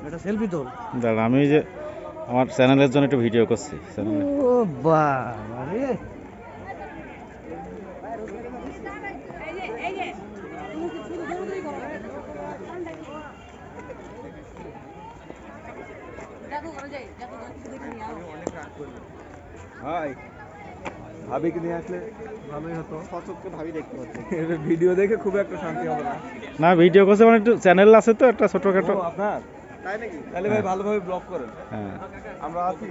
এটা সেলফি তোল। দাঁড়া, আমি যে আমার চ্যানেলের জন্য একটু ভিডিও করছি চ্যানেলে। ও বাবা রে, ভাই ভাবিকে নিয়ে আসলে ভালোই হতো, সচক্ষে ভাবি দেখতে পাচ্ছি। ভিডিও দেখে খুব একটা শান্তি হবে না। না, ভিডিও করছে মানে একটু চ্যানেল আছে তো একটা ছোটখাটো। ও আপনার তাই নাকি? তাহলে ভাই ভালোভাবে ব্লগ করেন, হ্যাঁ। আমরা আছি।